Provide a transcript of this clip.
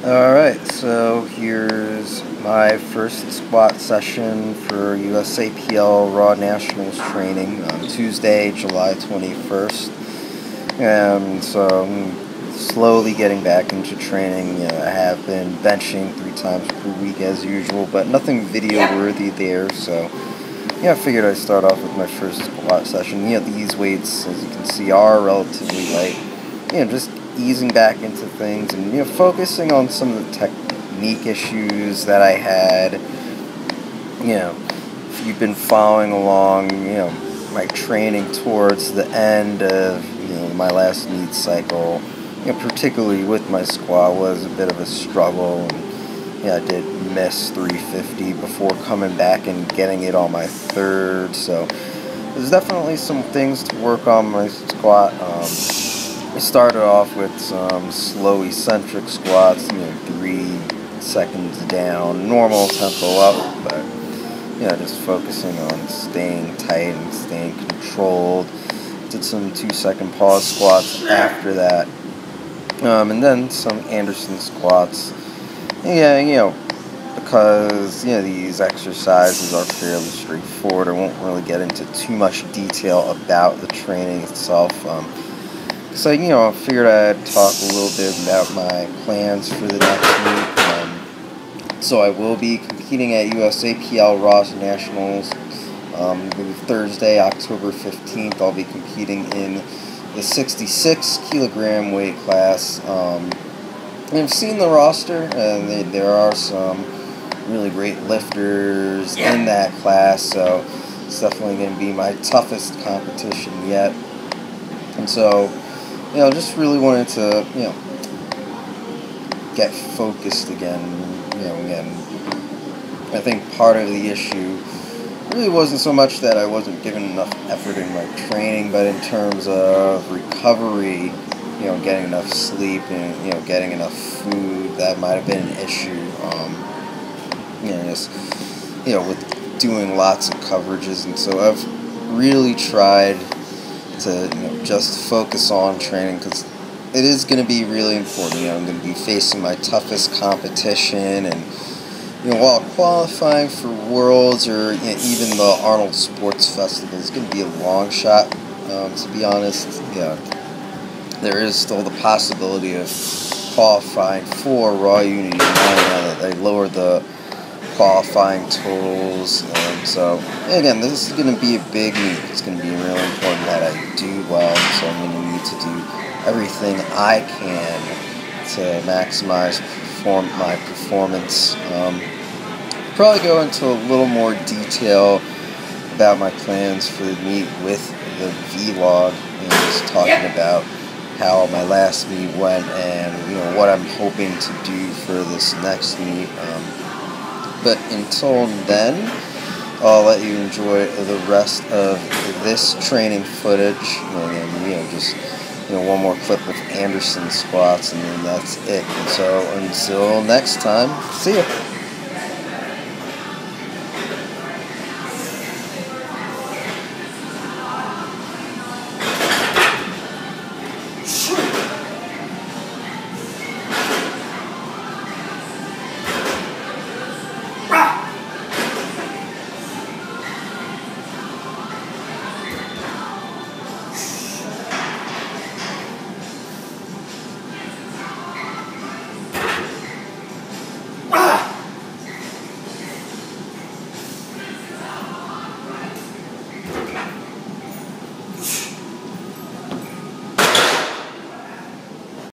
Alright, so here's my first squat session for USAPL Raw Nationals training on Tuesday, July 21st. And so I'm slowly getting back into training. I have been benching 3 times per week as usual, but nothing video worthy there, so I figured I'd start off with my first squat session. These weights, as you can see, are relatively light. Just easing back into things and focusing on some of the technique issues that I had. If you've been following along, my training towards the end of my last meet cycle, particularly with my squat, was a bit of a struggle. And I did miss 350 before coming back and getting it on my third. So there's definitely some things to work on my squat. I started off with some slow eccentric squats, 3 seconds down, normal tempo up, but just focusing on staying tight and staying controlled. Did some 2-second pause squats after that, and then some Anderson squats. Because these exercises are fairly straightforward, I won't really get into too much detail about the training itself. So, I figured I'd talk a little bit about my plans for the next week. So I will be competing at USAPL Raw Nationals. Thursday, October 15th, I'll be competing in the 66 kilogram weight class. I've seen the roster, and there are some really great lifters in that class, so it's definitely going to be my toughest competition yet. And so, just really wanted to, get focused again. Again, I think part of the issue really wasn't so much that I wasn't giving enough effort in my training, but in terms of recovery, getting enough sleep and, getting enough food, that might have been an issue. With doing lots of coverages, and so I've really tried to just focus on training, because it is going to be really important. I'm going to be facing my toughest competition, and while qualifying for Worlds or even the Arnold Sports Festival is going to be a long shot, to be honest. There is still the possibility of qualifying for Raw Unity now that they lowered the qualifying totals. And so, again, this is going to be a big meet. It's going to be really important that I do well, so I'm going to need to do everything I can to maximize my performance. Probably go into a little more detail about my plans for the meet with the vlog, just talking about how my last meet went and what I'm hoping to do for this next meet. But until then, I'll let you enjoy the rest of this training footage. And just one more clip of Anderson squats, and then that's it. And so until next time, see ya.